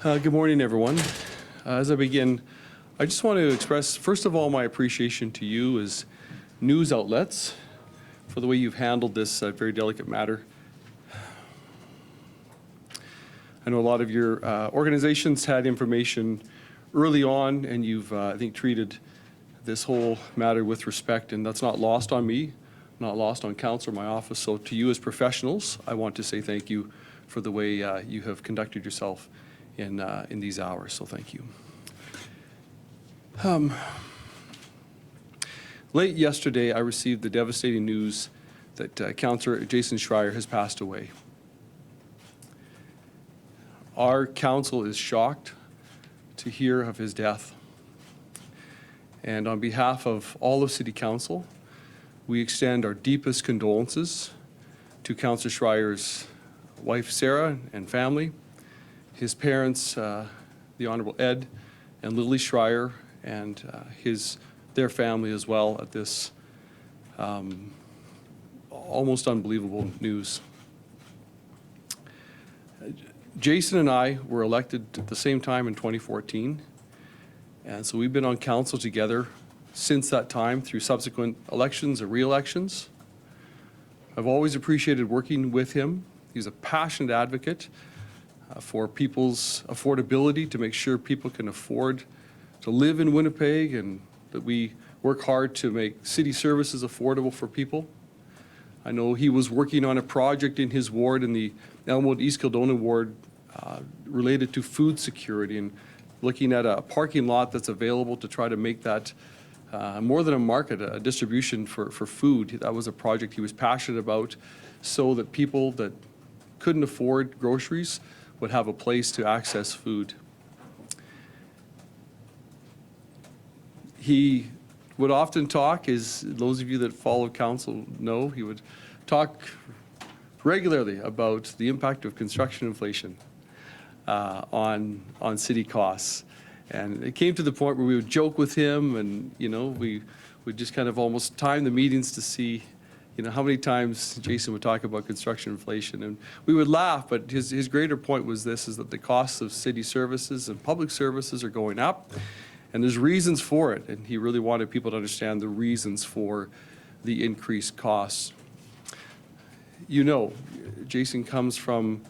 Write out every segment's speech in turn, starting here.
Good morning, everyone. As I begin, I just want to express, first of all, my appreciation to you as news outlets for the way you've handled this very delicate matter. I know a lot of your organizations had information early on, and you've, I think, treated this whole matter with respect, and that's not lost on me, not lost on council or my office. So to you as professionals, I want to say thank you for the way you have conducted yourself in these hours, so thank you. Late yesterday, I received the devastating news that Councillor Jason Schreyer has passed away. Our council is shocked to hear of his death. And on behalf of all of City Council, we extend our deepest condolences to Councillor Schreyer's wife, Sarah, and family, his parents, the Honourable Ed and Lily Schreyer, and their family as well at this almost unbelievable news. Jason and I were elected at the same time in 2014, and so we've been on council together since that time through subsequent elections and re-elections. I've always appreciated working with him. He's a passionate advocate for people's affordability, to make sure people can afford to live in Winnipeg, and that we work hard to make city services affordable for people. I know he was working on a project in his ward, in the Elmwood-East Kildonan ward, related to food security, and looking at a parking lot that's available to try to make that more than a market, a distribution for food. That was a project he was passionate about, so that people that couldn't afford groceries would have a place to access food. He would often talk, as those of you that follow council know, he would talk regularly about the impact of construction inflation on city costs. And it came to the point where we would joke with him, and we would just kind of almost time the meetings to see how many times Jason would talk about construction inflation. And we would laugh, but his greater point was this, is that the costs of city services and public services are going up, and there's reasons for it. And he really wanted people to understand the reasons for the increased costs. Jason comes from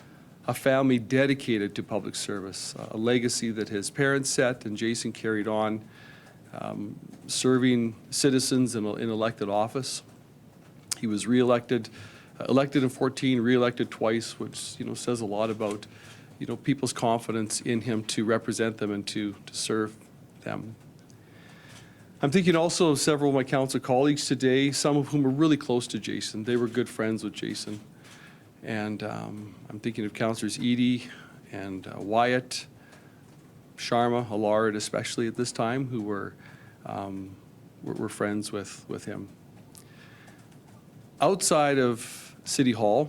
a family dedicated to public service, a legacy that his parents set and Jason carried on, serving citizens in elected office. He was elected in 14, re-elected twice, which says a lot about people's confidence in him to represent them and to serve them. I'm thinking also of several of my council colleagues today, some of whom are really close to Jason. They were good friends with Jason. And I'm thinking of Councillors Edie and Wyatt, Sharma, Allard, especially at this time, who were friends with him. Outside of City Hall,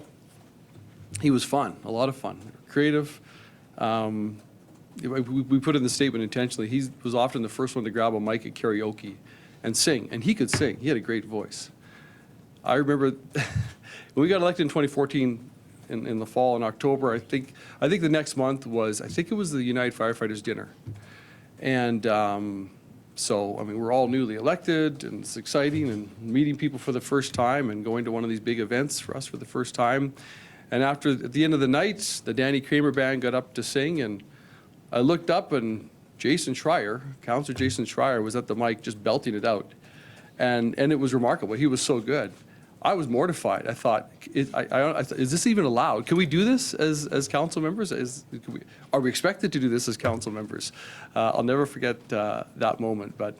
he was fun, a lot of fun, creative. We put in the statement intentionally, he was often the first one to grab a mic at karaoke and sing, and he could sing. He had a great voice. I remember when we got elected in 2014 in the fall, in October, I think the next month was, it was the United Firefighters dinner. And so, we're all newly elected, and it's exciting, and meeting people for the first time and going to one of these big events for us for the first time. And at the end of the night, the Danny Kramer band got up to sing, and I looked up, and Jason Schreyer, Councillor Jason Schreyer, was at the mic just belting it out. And it was remarkable. He was so good. I was mortified. I thought, is this even allowed? Can we do this as council members? Are we expected to do this as council members? I'll never forget that moment. But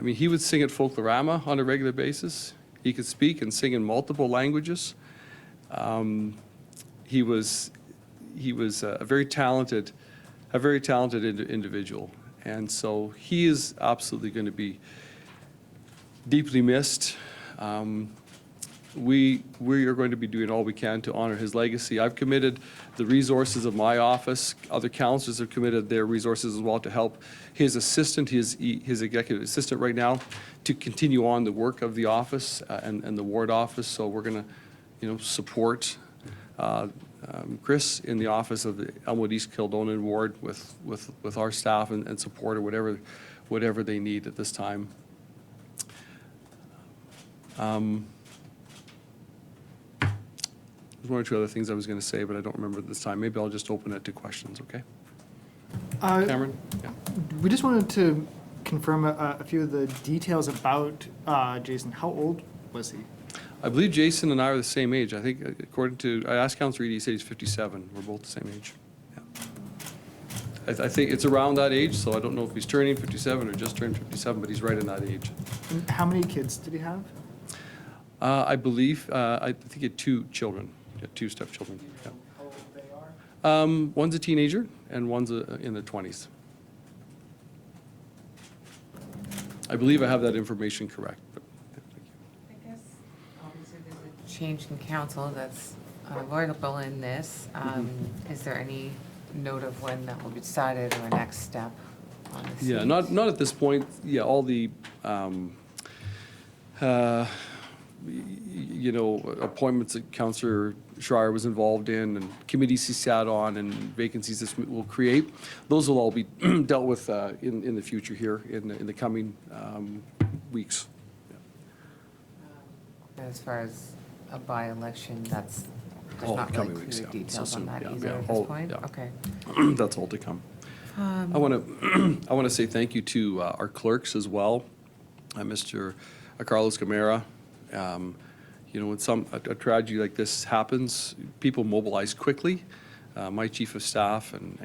he would sing at Folklorama on a regular basis. He could speak and sing in multiple languages. He was a very talented individual, and so he is absolutely going to be deeply missed. We are going to be doing all we can to honor his legacy. I've committed the resources of my office. Other councillors have committed their resources as well to help his assistant, his executive assistant right now, to continue on the work of the office and the ward office. So we're going to, support Chris in the office of the Elmwood-East Kildonan ward with our staff and support or whatever they need at this time. There's one or two other things I was going to say, but I don't remember at this time. Maybe I'll just open it to questions, okay? Cameron? Yeah. We just wanted to confirm a few of the details about Jason. How old was he? I believe Jason and I are the same age. I think according to, I asked Councillor Eady, he said he's 57. We're both the same age. Yeah. I think it's around that age, so I don't know if he's turning 57 or just turned 57, but he's right in that age. And how many kids did he have? I believe, I think he had 2 children, two stepchildren. Yeah. How old they are? One's a teenager and one's in their 20s. I believe I have that information correct. But, yeah, thank you. I guess obviously there's a change in council that's avoidable in this. Is there any note of when that will be decided or a next step on this? Yeah, not at this point. Yeah, all the appointments that Councillor Schreyer was involved in and committees he sat on and vacancies this will create, those will all be dealt with in the future here in the coming weeks. Yeah. As far as a by-election, there's All not coming really weeks, clear yeah. details So on soon, that yeah, either yeah, at all- this point? yeah. Okay. That's all to come. I want to say thank you to our clerks as well, Mr. Carlos Gamera. When a tragedy like this happens, people mobilize quickly. My chief of staff and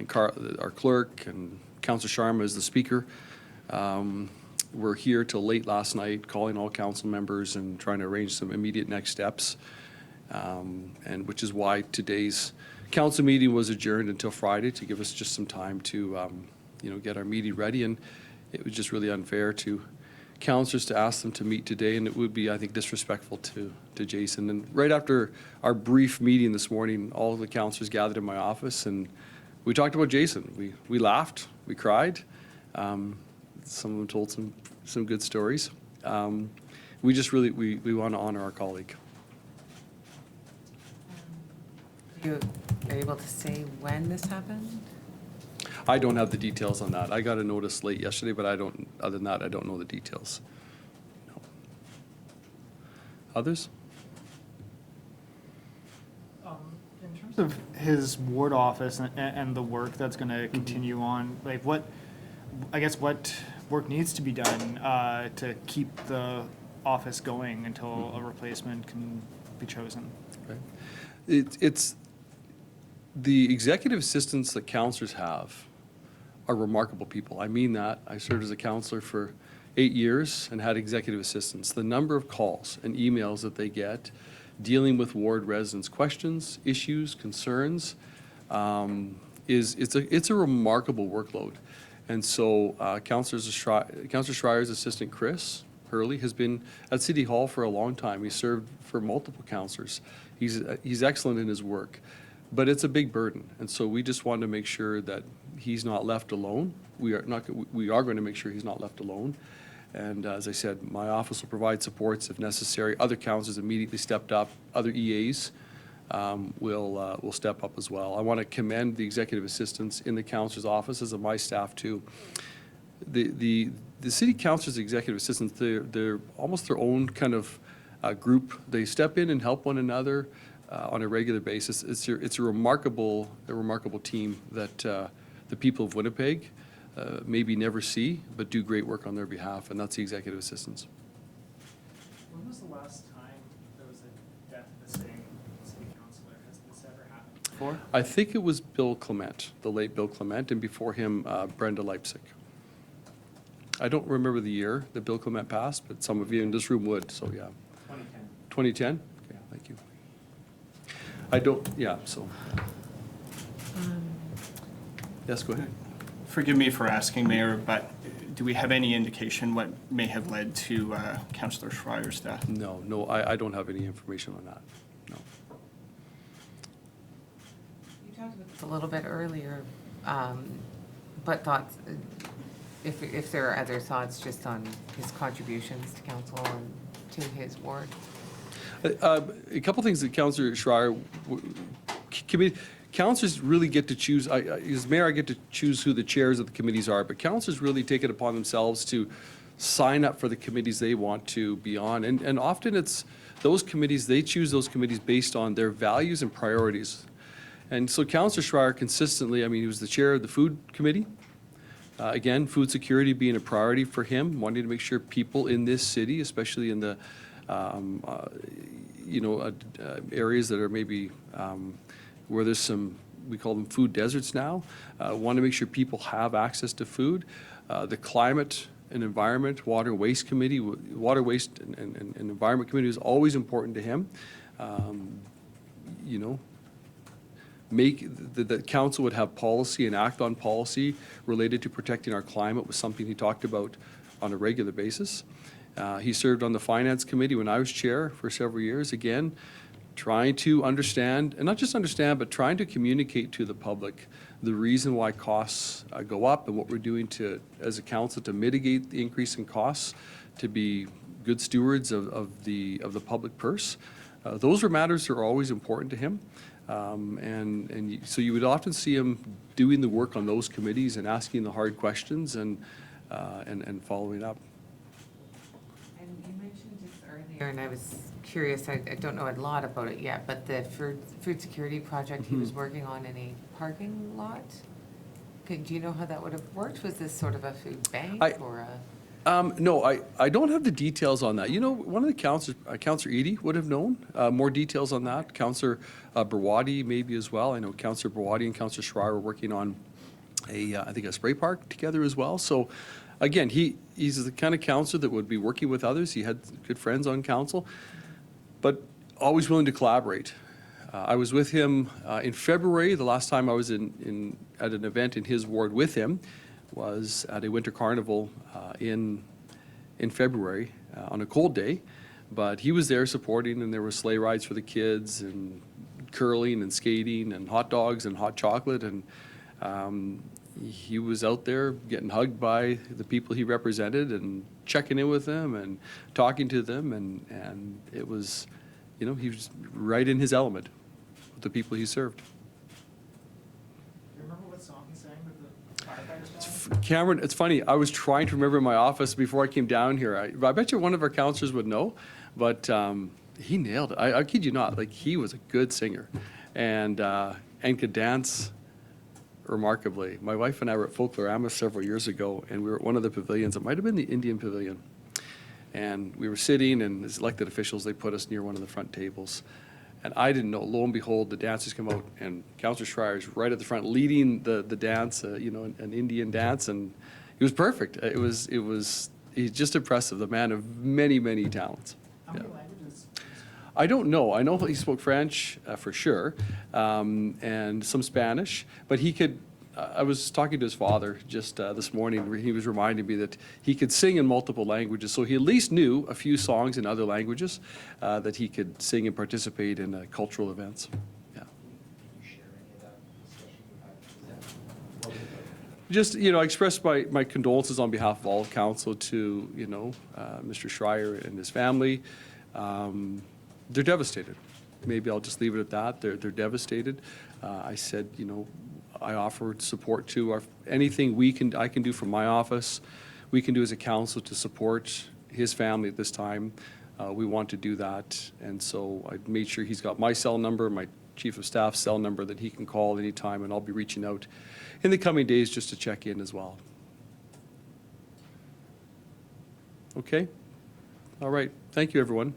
our clerk and Councillor Sharma is the speaker. We're here till late last night, calling all council members and trying to arrange some immediate next steps, and which is why today's council meeting was adjourned until Friday to give us just some time to, get our meeting ready. And it was just really unfair to councillors to ask them to meet today, and it would be, I think, disrespectful to Jason. And right after our brief meeting this morning, all of the councillors gathered in my office, and we talked about Jason. We laughed, we cried. Some of them told some good stories. We just really, we want to honor our colleague. You are able to say when this happened? I don't have the details on that. I got a notice late yesterday, but other than that, I don't know the details. No. Others? In terms of his ward office and the work that's going to continue on, like what work needs to be done to keep the office going until a replacement can be chosen? Right. It's the executive assistants that councillors have are remarkable people. I mean that. I served as a councillor for 8 years and had executive assistants. The number of calls and emails that they get dealing with ward residents' questions, issues, concerns, it's a remarkable workload. And so Councillor Schreyer's assistant, Chris Hurley, has been at City Hall for a long time. He served for multiple councillors. He's excellent in his work, but it's a big burden. And so we just wanted to make sure that he's not left alone. We are going to make sure he's not left alone. And as I said, my office will provide supports if necessary. Other councillors immediately stepped up. Other EAs will step up as well. I want to commend the executive assistants in the councillor's offices and my staff too. The city councillors, executive assistants, they're almost their own kind of group. They step in and help one another on a regular basis. It's a remarkable team that the people of Winnipeg maybe never see, but do great work on their behalf, and that's the executive assistants. When was the last time there was a death of a sitting city councillor? Has this ever happened before? I think it was Bill Clement, the late Bill Clement, and before him, Brenda Leipzig. I don't remember the year that Bill Clement passed, but some of you in this room would, so yeah. 2010? Okay, thank you. Yes, go ahead. Forgive me for asking, Mayor, but do we have any indication what may have led to Councillor Schreyer's death? No, I don't have any information on that, no. You talked about this a little bit earlier, but thoughts, if there are other thoughts just on his contributions to council and to his ward? A couple things that Councillor Schreyer councillors really get to choose, as mayor, I get to choose who the chairs of the committees are, but councillors really take it upon themselves to sign up for the committees they want to be on. And often it's those committees, they choose those committees based on their values and priorities. And so Councillor Schreyer consistently, I mean, he was the chair of the food committee. Again, food security being a priority for him, wanting to make sure people in this city, especially in the, areas that are maybe where there's some, we call them food deserts now, want to make sure people have access to food. The climate and environment, water and waste committee, water, waste and environment committee is always important to him. Make the council would have policy and act on policy related to protecting our climate was something he talked about on a regular basis. He served on the finance committee when I was chair for several years, again, trying to understand, and not just understand, but trying to communicate to the public the reason why costs go up and what we're doing to, as a council, to mitigate the increase in costs, to be good stewards of the public purse. Those are matters that are always important to him. So you would often see him doing the work on those committees and asking the hard questions and following up. And you mentioned just earlier, and I was curious, I don't know a lot about it yet, but the food security project he was working on in a parking lot? Do you know how that would have worked? Was this sort of a food bank or a? No, I don't have the details on that. You know, one of the councillors, Councillor Eady would have known more details on that. Councillor Barwadi maybe as well. I know Councillor Barwadi and Councillor Schreyer were working on I think a spray park together as well. So again, he's the kind of councillor that would be working with others. He had good friends on council, but always willing to collaborate. I was with him in February. The last time I was at an event in his ward with him was at a winter carnival in February on a cold day, but he was there supporting, and there were sleigh rides for the kids and curling and skating and hot dogs and hot chocolate, and he was out there getting hugged by the people he represented and checking in with them and talking to them, and it was, he was right in his element with the people he served. You remember what song he sang with the firefighters? Cameron, it's funny, I was trying to remember in my office before I came down here. I bet you one of our councillors would know, but he nailed it. I kid you not, like, he was a good singer and could dance remarkably. My wife and I were at Folklorama several years ago, and we were at one of the pavilions. It might have been the Indian Pavilion. And we were sitting, and as elected officials, they put us near one of the front tables. And I didn't know, lo and behold, the dancers come out, and Councillor Schreyer's right at the front leading the dance, an Indian dance, and it was perfect. He's just impressive, the man of many, many talents. How many languages? I don't know. I know he spoke French for sure, and some Spanish, but he could, I was talking to his father just this morning, where he was reminding me that he could sing in multiple languages, so he at least knew a few songs in other languages that he could sing and participate in cultural events. Yeah. Can you share any of that discussion you had? Just, I expressed my condolences on behalf of all of council to, Mr. Schreyer and his family. They're devastated. Maybe I'll just leave it at that. They're devastated. I said, I offered support to anything I can do from my office, we can do as a council to support his family at this time. We want to do that, and so I made sure he's got my cell number, my chief of staff's cell number that he can call anytime, and I'll be reaching out in the coming days just to check in as well. Okay? All right. Thank you, everyone.